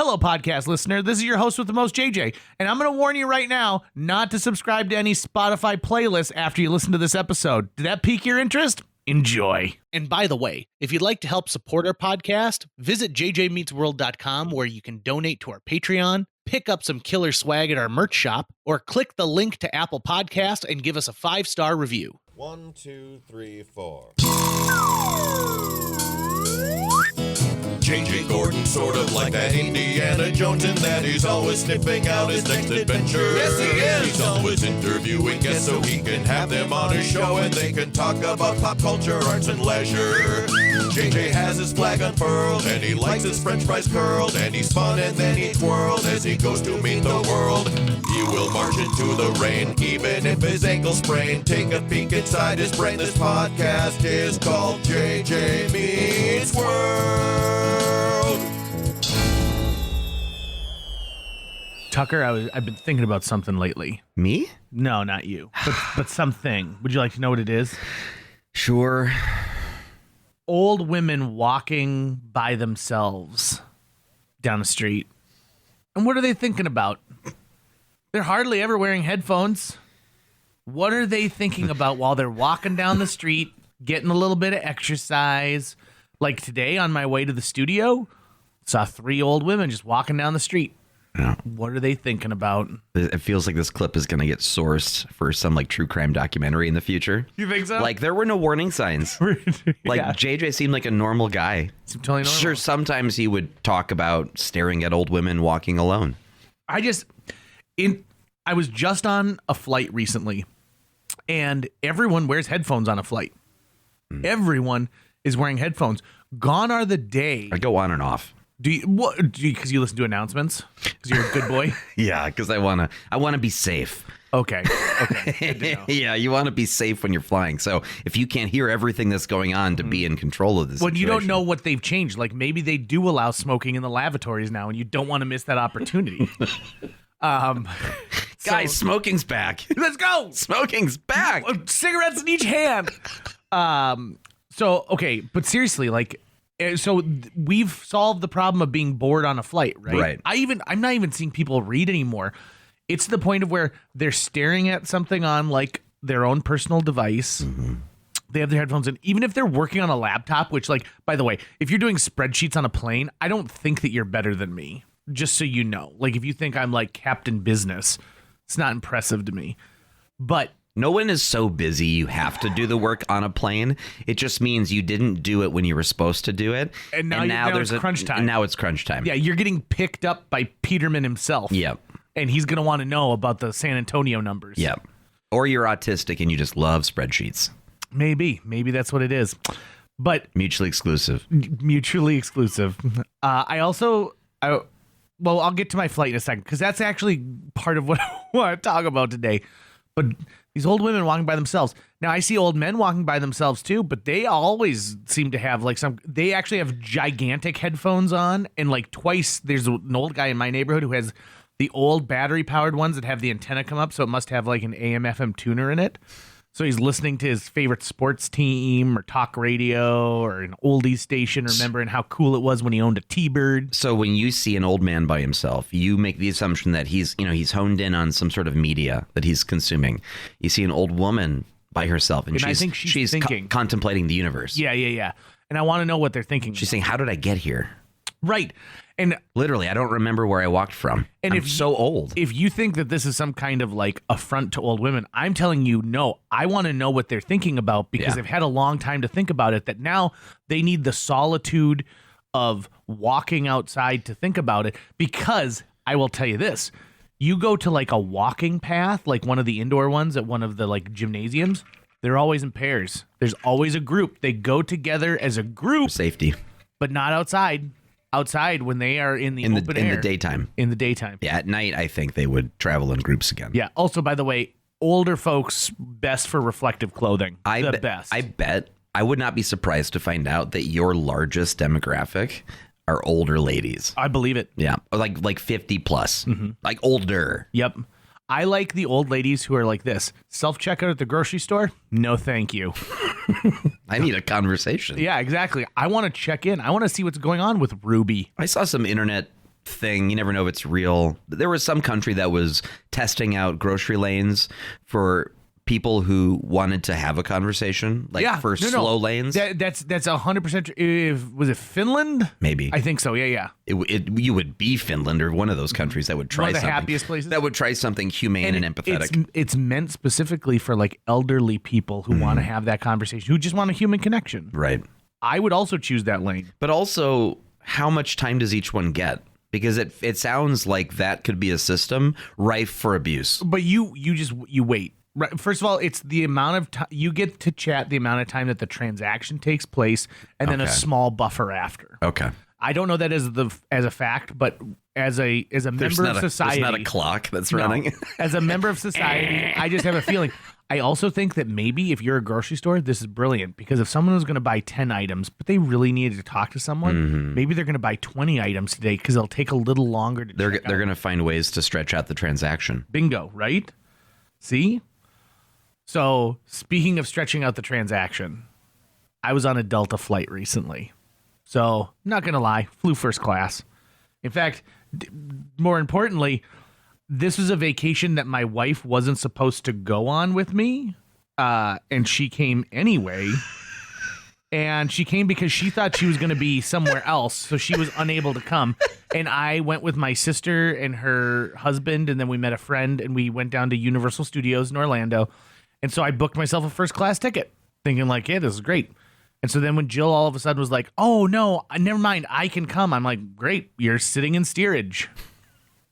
Hello, podcast listener. This is your host with the most, JJ, and I'm going to warn you right now not to subscribe to any Spotify playlist after you listen to this episode. Did that pique your interest? Enjoy. And by the way, if you'd like to help support our podcast, visit jjmeetsworld.com where you can donate to our Patreon, pick up some killer swag at our merch shop, or click the link to Apple Podcast and give us a 5-star review. 1, 2, 3, 4. J.J. Gordon, sort of like that Indiana Jones, in that he's always sniffing out his next adventure. Yes, he is. He's always interviewing guests so he can have them on his show and they can talk about pop culture, arts, and leisure. J.J. has his flag unfurled and he likes his french fries curled, and he's fun and then he twirled as he goes to meet the world. He will march into the rain even if his ankle sprained. Take a peek inside his brain. This podcast is called J.J. Meets World. Tucker, I've been thinking about something lately. Me? No, not you, but something. Would you like to know what it is? Sure. Old women walking by themselves down the street. And what are they thinking about? They're hardly ever wearing headphones. What are they thinking about while they're walking down the street, getting a little bit of exercise? Like today on my way to the studio, saw 3 old women just walking down the street. Yeah. What are they thinking about? It feels like this clip is going to get sourced for some like true crime documentary in the future. You think so? Like there were no warning signs. Like Yeah. JJ seemed like a normal guy. Seemed totally normal. Sure, sometimes he would talk about staring at old women walking alone. I was just on a flight recently, and everyone wears headphones on a flight. Everyone is wearing headphones. Gone are the day. I go on and off. Because you listen to announcements? Because you're a good boy? Yeah, because I wanna be safe. Okay. Good to know. Yeah, you want to be safe when you're flying. So if you can't hear everything that's going on, to be in control of this When you don't situation. know what they've changed, like maybe they do allow smoking in the lavatories now, and you don't want to miss that opportunity. Guys, smoking's back. Let's go. Smoking's back. Cigarettes in each hand. Okay, but seriously, like, we've solved the problem of being bored on a flight, right? Right. I'm not even seeing people read anymore. It's to the point of where they're staring at something on like their own personal device. Mm-hmm. They have their headphones in, even if they're working on a laptop, which, like, by the way, if you're doing spreadsheets on a plane, I don't think that you're better than me, just so you know. Like, if you think I'm like Captain Business, it's not impressive to me. But no one is so busy you have to do the work on a plane. It just means you didn't do it when you were supposed to do it. And now it's crunch time. And now it's crunch time. Yeah, you're getting picked up by Peterman himself. Yep. And he's going to want to know about the San Antonio numbers. Yep. Or you're autistic and you just love spreadsheets. Maybe that's what it is. But Mutually exclusive. I'll get to my flight in a second, because that's actually part of what I want to talk about today. But these old women walking by themselves. Now, I see old men walking by themselves too, but they always seem to have like they actually have gigantic headphones on. And like twice, there's an old guy in my neighborhood who has the old battery powered ones that have the antenna come up. So it must have like an AM FM tuner in it. So he's listening to his favorite sports team or talk radio or an oldies station, remembering how cool it was when he owned a T-Bird. So when you see an old man by himself, you make the assumption that he's honed in on some sort of media that he's consuming. You see an old woman by herself, and I think she's thinking, contemplating the universe. Yeah. And I want to know what they're thinking. She's saying, how did I get here? Right. And literally, I don't remember where I walked from. And I'm so old. If you think that this is some kind of like affront to old women, I'm telling you, no, I want to know what they're thinking about, because they've had a long time to think about it, that now they need the solitude of walking outside to think about it. Because I will tell you this, you go to like a walking path, like one of the indoor ones at one of the like gymnasiums, they're always in pairs. There's always a group. They go together as a group. Safety. But not outside. Outside when they are in the open air. In the daytime. In the daytime. Yeah, at night, I think they would travel in groups again. Yeah. Also, by the way, older folks, best for reflective clothing. Best. I bet. I would not be surprised to find out that your largest demographic are older ladies. I believe it. Yeah. Like 50 plus. Mm-hmm. Like older. Yep. I like the old ladies who are like this. Self-checkout at the grocery store? No, thank you. I need a conversation. Yeah, exactly. I want to check in. I want to see what's going on with Ruby. I saw some internet thing. You never know if it's real. There was some country that was testing out grocery lanes for people who wanted to have a conversation, like for slow lanes. That's 100%. Was it Finland? Maybe. I think so. Yeah. You would be Finland or one of those countries that would try One of the something. happiest places. That would try something humane and empathetic. It's meant specifically for like elderly people who want to have that conversation, who just want a human connection. Right. I would also choose that lane. But also, how much time does each one get? Because it sounds like that could be a system rife for abuse. But you wait. Right. First of all, it's the amount of time you get to chat, the amount of time that the transaction takes place, and then a small buffer after. Okay. I don't know that as a fact, but as a member of society, there's not a clock that's running. As a member of society, I just have a feeling. I also think that maybe if you're a grocery store, this is brilliant, because if someone was going to buy 10 items, but they really needed to talk to someone, maybe they're going to buy 20 items today because it'll take a little longer to. They're going to find ways to stretch out the transaction. Bingo, right? See? So, speaking of stretching out the transaction, I was on a Delta flight recently. So, not going to lie, flew first class. In fact, more importantly, this was a vacation that my wife wasn't supposed to go on with me, and she came anyway. And she came because she thought she was going to be somewhere else, so she was unable to come. And I went with my sister and her husband, and then we met a friend, and we went down to Universal Studios in Orlando. And so I booked myself a first class ticket, thinking like, yeah, this is great. And so then when Jill all of a sudden was like, oh, no, never mind, I can come. I'm like, great, you're sitting in steerage.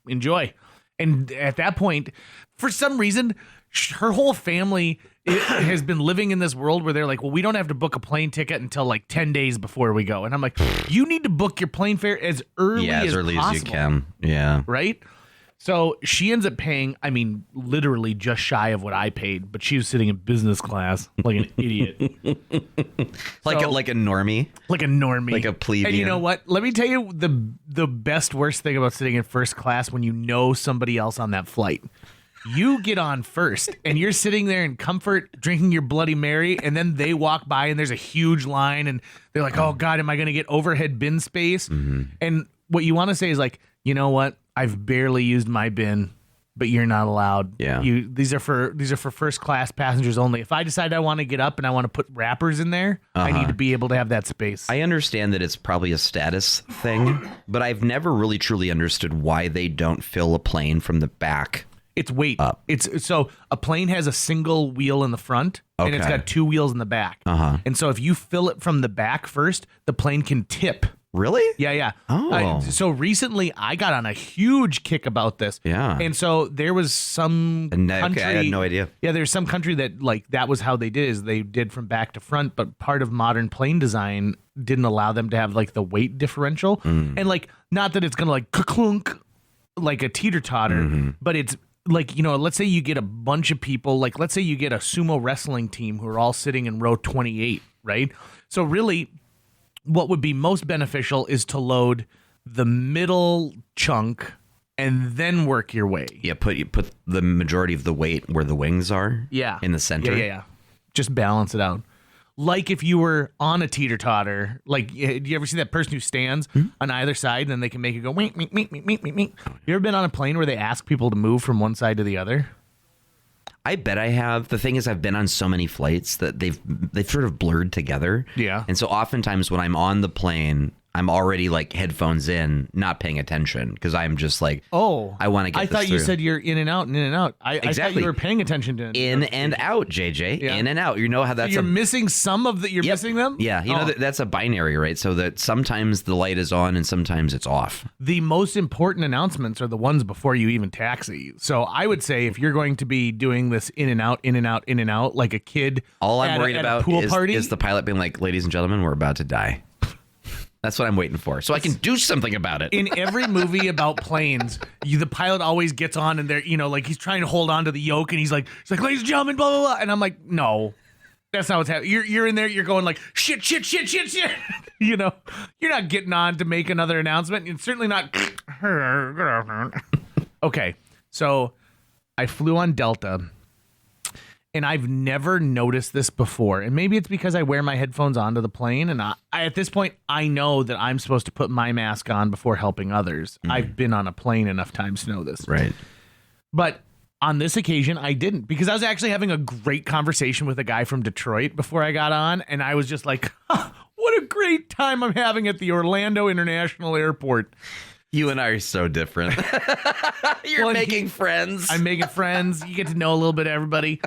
Enjoy. And at that point, for some reason, her whole family has been living in this world where they're like, well, we don't have to book a plane ticket until like 10 days before we go. And I'm like, you need to book your plane fare as early as possible. As you can. Yeah. Right? So she ends up paying, I mean, literally just shy of what I paid, but she was sitting in business class like an idiot. like a normie. Like a normie. Like a plebeian. And you know what? Let me tell you the best worst thing about sitting in first class when you know somebody else on that flight. You get on first and you're sitting there in comfort drinking your Bloody Mary, and then they walk by and there's a huge line and they're like, oh God, am I going to get overhead bin space? Mm-hmm. And what you want to say is like, you know what? I've barely used my bin, but you're not allowed. Yeah. These are for first class passengers only. If I decide I want to get up and I want to put wrappers in there, I need to be able to have that space. I understand that it's probably a status thing, but I've never really truly understood why they don't fill a plane from the back. It's weight up. It's so a plane has a single wheel in the front and it's got two wheels in the back. And so if you fill it from the back first, the plane can tip. Really? Yeah. Oh. So recently I got on a huge kick about this. Yeah. And so there was some country. I had no idea. Yeah, there's some country that like that was how they did is they did from back to front, but part of modern plane design didn't allow them to have like the weight differential. And like not that it's gonna like clunk like a teeter-totter, but it's like, you know, let's say you get a bunch of people, like let's say you get a sumo wrestling team who are all sitting in row 28, right? So really what would be most beneficial is to load the middle chunk and then work your way. Yeah, you put the majority of the weight where the wings are. Yeah. In the center. Yeah. Just balance it out. Like if you were on a teeter-totter, like, do you ever see that person who stands on either side and then they can make it go, meek, meek, meek, meek, meek, meek, meek? You ever been on a plane where they ask people to move from one side to the other? I bet I have. The thing is, I've been on so many flights that they've sort of blurred together. Yeah. And so oftentimes when I'm on the plane, I'm already like headphones in, not paying attention because I'm just like, oh, I want to get I this thought you through. said you're in and out and in and out. I thought you were paying attention to in and out, JJ. Yeah. In and out. You know how that's so you're missing some of the. You're missing them. Yeah, you know that's a binary, right? So that sometimes the light is on and sometimes it's off. The most important announcements are the ones before you even taxi. So I would say if you're going to be doing this in and out, in and out, in and out, like a kid, all I'm worried about pool party, is the pilot being like, "Ladies and gentlemen, we're about to die." That's what I'm waiting for, so I can do something about it. In every movie about planes, the pilot always gets on and they're, you know, like he's trying to hold on to the yoke and he's like, ladies and gentlemen, blah, blah, blah. And I'm like, no, that's not what's happening. You're in there, you're going like, shit. You know, you're not getting on to make another announcement. It's certainly not. Good afternoon. Okay, so I flew on Delta. and I've never noticed this before. And maybe it's because I wear my headphones onto the plane, and I at this point, I know that I'm supposed to put my mask on before helping others. I've been on a plane enough times to know this. Right. But on this occasion, I didn't, because I was actually having a great conversation with a guy from Detroit before I got on, and I was just like, what a great time I'm having at the Orlando International Airport. You and I are so different. You're making friends. I'm making friends. You get to know a little bit of everybody.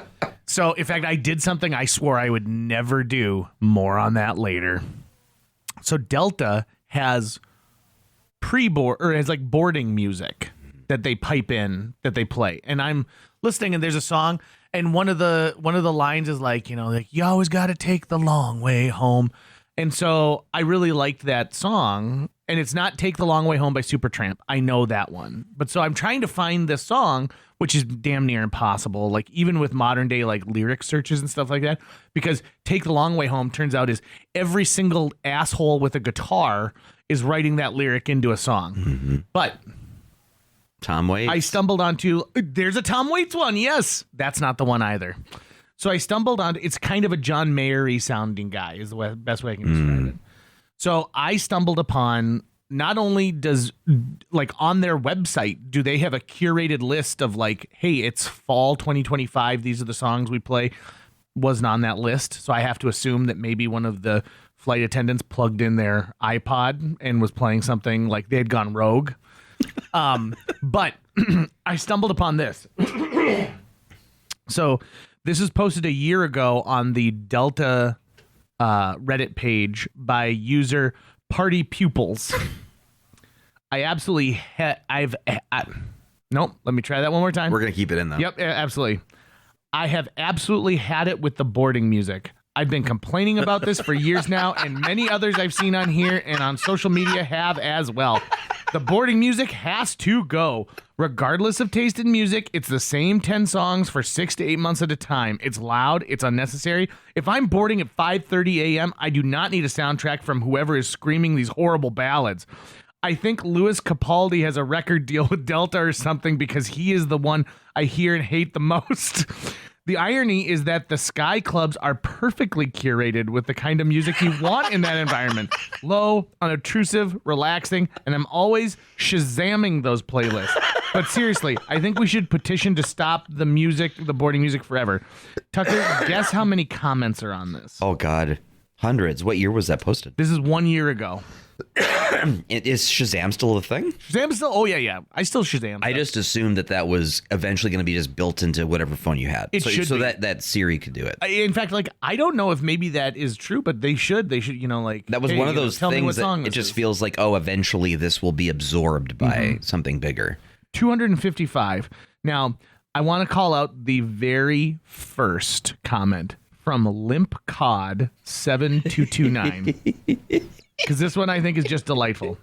So, in fact, I did something I swore I would never do. More on that later. So, Delta has boarding music that they pipe in, that they play. And I'm listening, and there's a song, and one of the lines is like, you always got to take the long way home. And so I really liked that song, and it's not Take the Long Way Home by Supertramp. I know that one. But so I'm trying to find this song, which is damn near impossible, like even with modern day like lyric searches and stuff like that, because Take the Long Way Home turns out is every single asshole with a guitar is writing that lyric into a song. Mm-hmm. But Tom Waits. I stumbled onto, there's a Tom Waits one. Yes, that's not the one either. So I stumbled on, it's kind of a John Mayer-y sounding guy is the best way I can describe it. So I stumbled upon, not only does, like on their website, do they have a curated list of like, hey, it's fall 2025. These are the songs we play. Wasn't on that list. So I have to assume that maybe one of the flight attendants plugged in their iPod and was playing something like they had gone rogue. But I stumbled upon this. So this was posted a year ago on the Delta Reddit page by user Party Pupils. I absolutely nope. Let me try that one more time. We're gonna keep it in though. Yep, absolutely. I have absolutely had it with the boarding music. I've been complaining about this for years now, and many others I've seen on here and on social media have as well. The boarding music has to go. Regardless of taste in music, it's the same 10 songs for 6 to 8 months at a time. It's loud. It's unnecessary. If I'm boarding at 5:30 a.m., I do not need a soundtrack from whoever is screaming these horrible ballads. I think Louis Capaldi has a record deal with Delta or something, because he is the one I hear and hate the most. The irony is that the Sky Clubs are perfectly curated with the kind of music you want in that environment. Low, unobtrusive, relaxing, and I'm always Shazamming those playlists. But seriously, I think we should petition to stop the boarding music forever. Tucker, guess how many comments are on this? Oh, God. Hundreds. What year was that posted? This is 1 year ago. Is Shazam still a thing? Shazam still? Oh, yeah. I still Shazam. I just assumed that was eventually going to be just built into whatever phone you had. It should so be. that Siri could do it. In fact, like, I don't know if maybe that is true, but they should, like... That was hey, one of those things that it just feels like, oh, eventually this will be absorbed by something bigger. 255. Now, I want to call out the very first comment from Limp Cod 7229. Because this one I think is just delightful.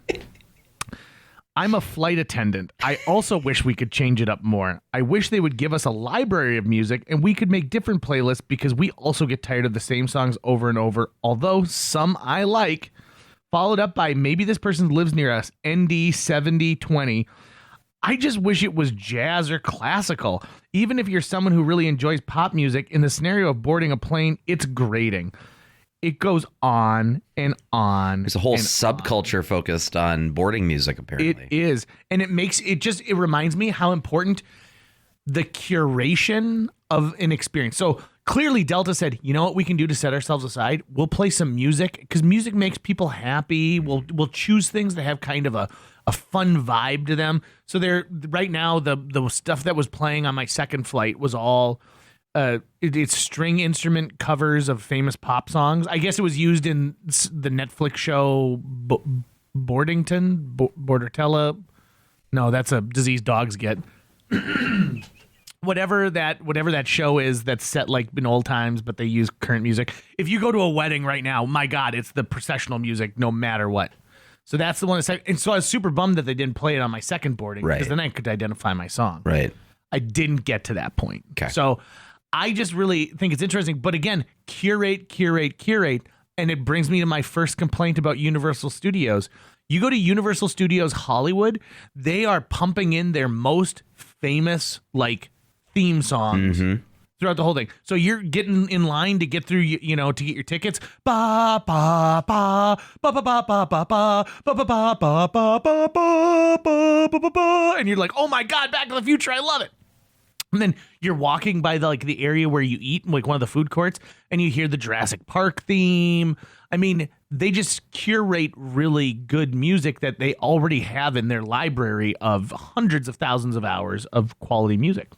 I'm a flight attendant. I also wish we could change it up more. I wish they would give us a library of music and we could make different playlists, because we also get tired of the same songs over and over, although some I like. Followed up by, maybe this person lives near us, ND7020. I just wish it was jazz or classical. Even if you're someone who really enjoys pop music, in the scenario of boarding a plane, it's grating. It goes on and on. There's a whole subculture focused on boarding music, apparently. It is. And it reminds me how important the curation of an experience. So clearly Delta said, you know what we can do to set ourselves aside? We'll play some music, because music makes people happy. We'll choose things that have kind of a fun vibe to them. So right now, the stuff that was playing on my second flight was all... it's string instrument covers of famous pop songs. I guess it was used in the Netflix show Bordertella. No, that's a disease dogs get. whatever that show is that's set like in old times, but they use current music. If you go to a wedding right now, my God, it's the processional music no matter what. So that's the one that's, and so I was super bummed that they didn't play it on my second boarding, because then I could identify my song. Right. I didn't get to that point. Okay. So I just really think it's interesting. But again, curate. And it brings me to my first complaint about Universal Studios. You go to Universal Studios Hollywood, they are pumping in their most famous, like, theme songs throughout the whole thing. So you're getting in line to get through, to get your tickets. Ba ba ba ba ba ba ba ba ba ba ba ba ba ba ba ba ba ba, and you're like, oh my God, Back to the Future, I love it. And then you're walking by the area where you eat, like one of the food courts, and you hear the Jurassic Park theme. I mean, they just curate really good music that they already have in their library of hundreds of thousands of hours of quality music.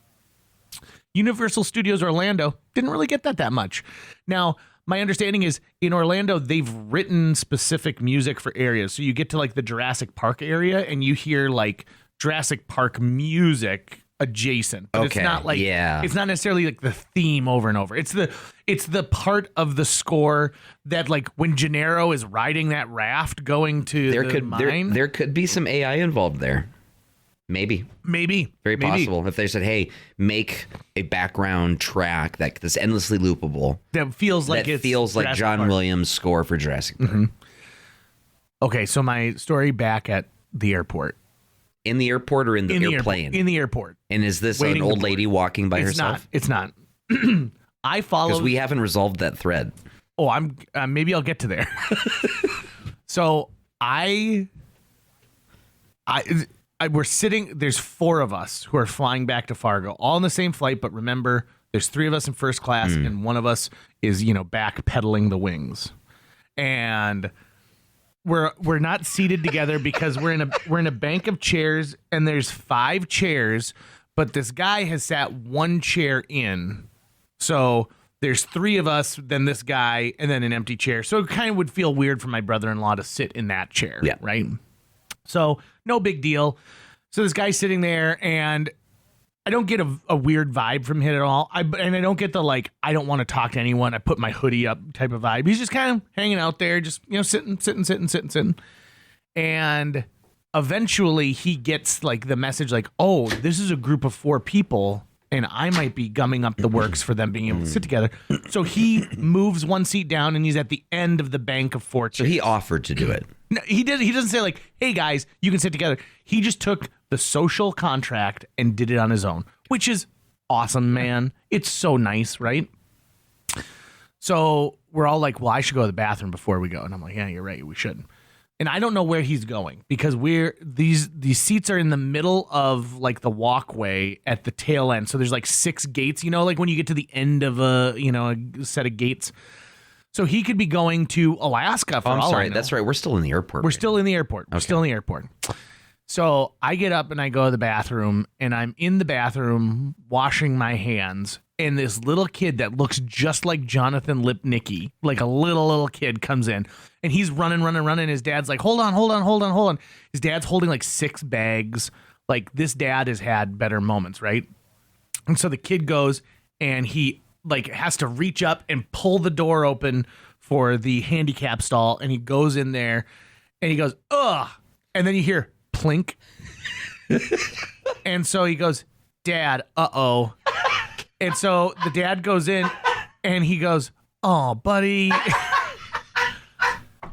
Universal Studios Orlando didn't really get that much. Now, my understanding is in Orlando, they've written specific music for areas. So you get to like the Jurassic Park area and you hear like Jurassic Park music adjacent, but it's not like it's not necessarily like the theme over and over. It's the part of the score that like when Gennaro is riding that raft going to the mine. There could be some AI involved there. Maybe very possible. If they said, "Hey, make a background track that's endlessly loopable that feels like Jurassic John Park. Williams' score for Jurassic Park." Mm-hmm. Okay, so my story back at the airport. In the airport or in the airplane? In the airport. And is this an old lady walking by herself? It's not. I follow because we haven't resolved that thread. Oh, I'm maybe I'll get to there. So we're sitting. There's 4 of us who are flying back to Fargo, all in the same flight. But remember, there's 3 of us in first class, and one of us is back pedaling the wings, and we're not seated together because we're in a bank of chairs, and there's 5 chairs, but this guy has sat 1 chair in, so there's 3 of us, then this guy, and then an empty chair. So it kind of would feel weird for my brother-in-law to sit in that chair, right? So no big deal. So this guy's sitting there, and I don't get a weird vibe from him at all. I don't get the like, I don't want to talk to anyone, I put my hoodie up type of vibe. He's just kind of hanging out there, just sitting. And eventually he gets like the message like, oh, this is a group of 4 people, and I might be gumming up the works for them being able to sit together. So he moves 1 seat down, and he's at the end of the bank of 4 chairs. So he offered to do it. No, he doesn't say like, hey guys, you can sit together. He just took the social contract and did it on his own, which is awesome, man. It's so nice, right? So we're all like, well, I should go to the bathroom before we go. And I'm like, yeah, you're right, we should. And I don't know where he's going because these seats are in the middle of like the walkway at the tail end. So there's like 6 gates, like when you get to the end of a set of gates. So he could be going to Alaska for all I know. I'm sorry. That's right. We're still in the airport. We're still in the airport. We're still in the airport. So I get up and I go to the bathroom, and I'm in the bathroom washing my hands, and this little kid that looks just like Jonathan Lipnicki, like a little kid, comes in, and he's running. His dad's like, hold on. His dad's holding like 6 bags. Like, this dad has had better moments, right? And so the kid goes, and he like has to reach up and pull the door open for the handicap stall, and he goes in there, and he goes, ugh, and then you hear plink. And so he goes, Dad, uh-oh. And so the dad goes in, and he goes, oh, buddy.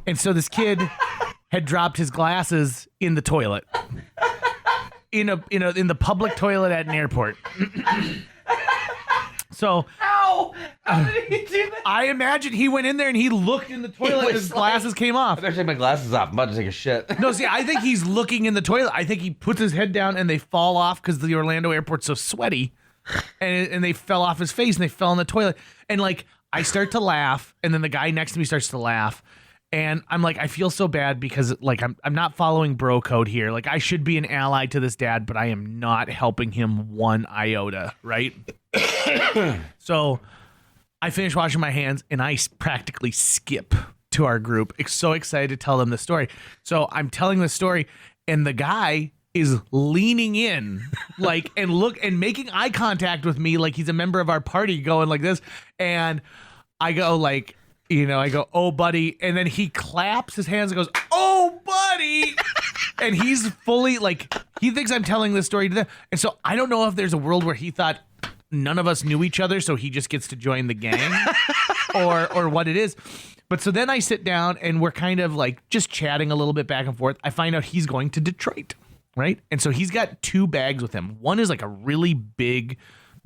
And so this kid had dropped his glasses in the toilet, in the public toilet at an airport. So How did he do that? I imagine he went in there and he looked in the toilet and his glasses came off. I better take my glasses off. I'm about to take a shit. No, see, I think he's looking in the toilet. I think he puts his head down and they fall off because the Orlando airport's so sweaty. And they fell off his face and they fell in the toilet. And like, I start to laugh, and then the guy next to me starts to laugh. And I'm like, I feel so bad because like I'm not following bro code here. Like, I should be an ally to this dad, but I am not helping him 1 iota, right? So I finish washing my hands, and I practically skip to our group. So excited to tell them the story. So I'm telling the story, and the guy is leaning in like and making eye contact with me like he's a member of our party, going like this. And I go like, I go, oh, buddy. And then he claps his hands and goes, oh, buddy. And he's fully like, he thinks I'm telling this story to them. And so I don't know if there's a world where he thought none of us knew each other, so he just gets to join the gang or what it is. But so then I sit down and we're kind of like just chatting a little bit back and forth. I find out he's going to Detroit, right? And so he's got 2 bags with him. One is like a really big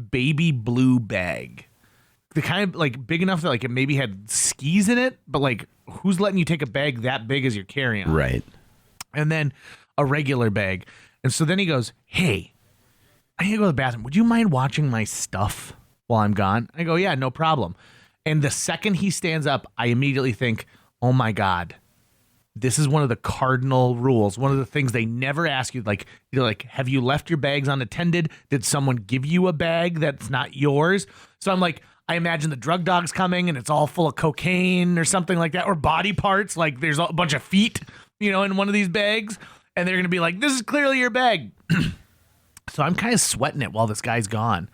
baby blue bag. The kind of like big enough that like it maybe had skis in it, but like who's letting you take a bag that big as you're carrying on? Right. And then a regular bag. And so then he goes, hey, I need to go to the bathroom. Would you mind watching my stuff while I'm gone? I go, yeah, no problem. And the second he stands up, I immediately think, oh my God, this is one of the cardinal rules. One of the things they never ask you, like, have you left your bags unattended? Did someone give you a bag that's not yours? So I'm like, I imagine the drug dog's coming and it's all full of cocaine or something like that, or body parts. Like there's a bunch of feet, in one of these bags. And they're going to be like, this is clearly your bag. So I'm kind of sweating it while this guy's gone.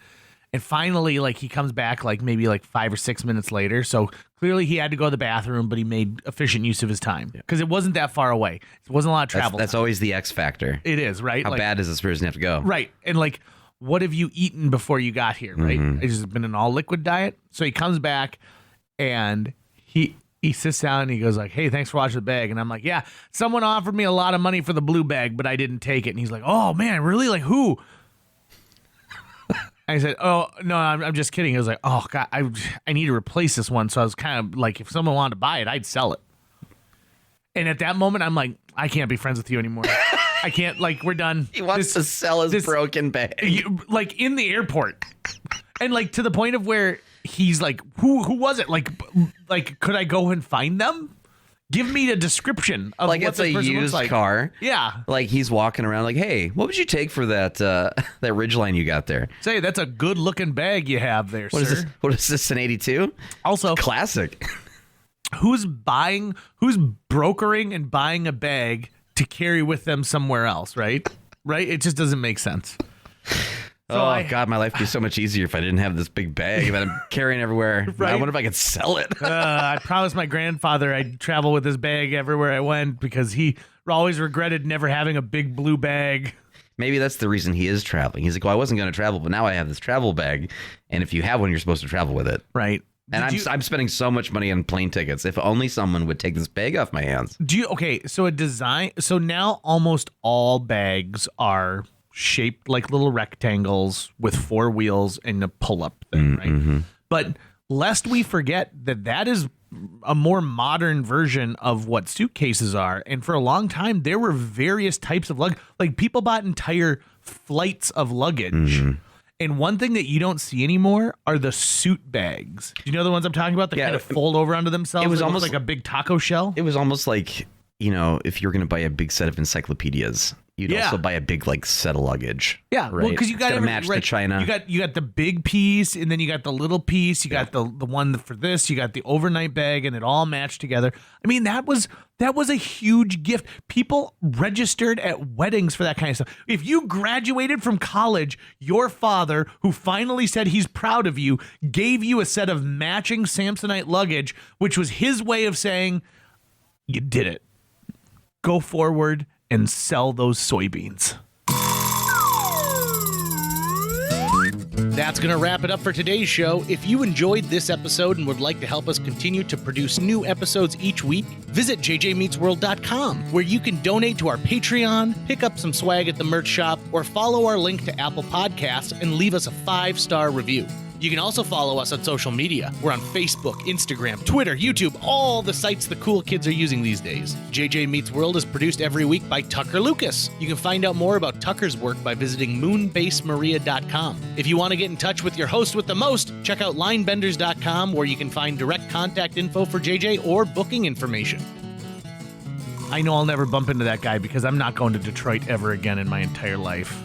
And finally, like he comes back like maybe like 5 or 6 minutes later. So clearly he had to go to the bathroom, but he made efficient use of his time because it wasn't that far away. It wasn't a lot of travel. That's always the X factor. It is, right? How bad does this person have to go? Right. And like, what have you eaten before you got here, right? It's just been an all liquid diet. So he comes back and he sits down and he goes like, hey, thanks for watching the bag. And I'm like, yeah, someone offered me a lot of money for the blue bag, but I didn't take it. And he's like, oh man, really? Like who? I said, oh, no, I'm just kidding. He was like, oh, God, I need to replace this one. So I was kind of like, if someone wanted to buy it, I'd sell it. And at that moment, I'm like, I can't be friends with you anymore. I can't, like, we're done. He wants to sell his broken bag. Like, in the airport. And, like, to the point of where he's like, who was it? Like, could I go and find them? Give me a description of like what it's a person used looks like. car. Yeah. Like he's walking around like, hey, what would you take for that that Ridgeline you got there? Say, that's a good looking bag you have there, What sir. is this? What is this, an 82? Also, Classic. who's brokering and buying a bag to carry with them somewhere else, right? Right? It just doesn't make sense. So God, my life would be so much easier if I didn't have this big bag that I'm carrying everywhere. Right? I wonder if I could sell it. I promised my grandfather I'd travel with his bag everywhere I went because he always regretted never having a big blue bag. Maybe that's the reason he is traveling. He's like, well, I wasn't going to travel, but now I have this travel bag. And if you have one, you're supposed to travel with it. Right. And I'm spending so much money on plane tickets. If only someone would take this bag off my hands. So now almost all bags are shaped like little rectangles with 4 wheels and a pull-up thing, right? But lest we forget that is a more modern version of what suitcases are. And for a long time, there were various types of luggage. Like people bought entire flights of luggage. And one thing that you don't see anymore are the suit bags. Do you know the ones I'm talking about? That kind of fold over onto themselves. It was almost like a big taco shell. It was almost like, if you're going to buy a big set of encyclopedias, you'd also buy a big set of luggage. Yeah, right? well, because you got to match to China. You got the big piece, and then you got the little piece. You got the one for this. You got the overnight bag, and it all matched together. I mean, that was a huge gift. People registered at weddings for that kind of stuff. If you graduated from college, your father, who finally said he's proud of you, gave you a set of matching Samsonite luggage, which was his way of saying, you did it. Go forward and sell those soybeans. That's going to wrap it up for today's show. If you enjoyed this episode and would like to help us continue to produce new episodes each week, visit jjmeetsworld.com, where you can donate to our Patreon, pick up some swag at the merch shop, or follow our link to Apple Podcasts and leave us a 5-star review. You can also follow us on social media. We're on Facebook, Instagram, Twitter, YouTube, all the sites the cool kids are using these days. JJ Meets World is produced every week by Tucker Lucas. You can find out more about Tucker's work by visiting moonbasemaria.com. If you want to get in touch with your host with the most, check out linebenders.com, where you can find direct contact info for JJ or booking information. I know I'll never bump into that guy because I'm not going to Detroit ever again in my entire life.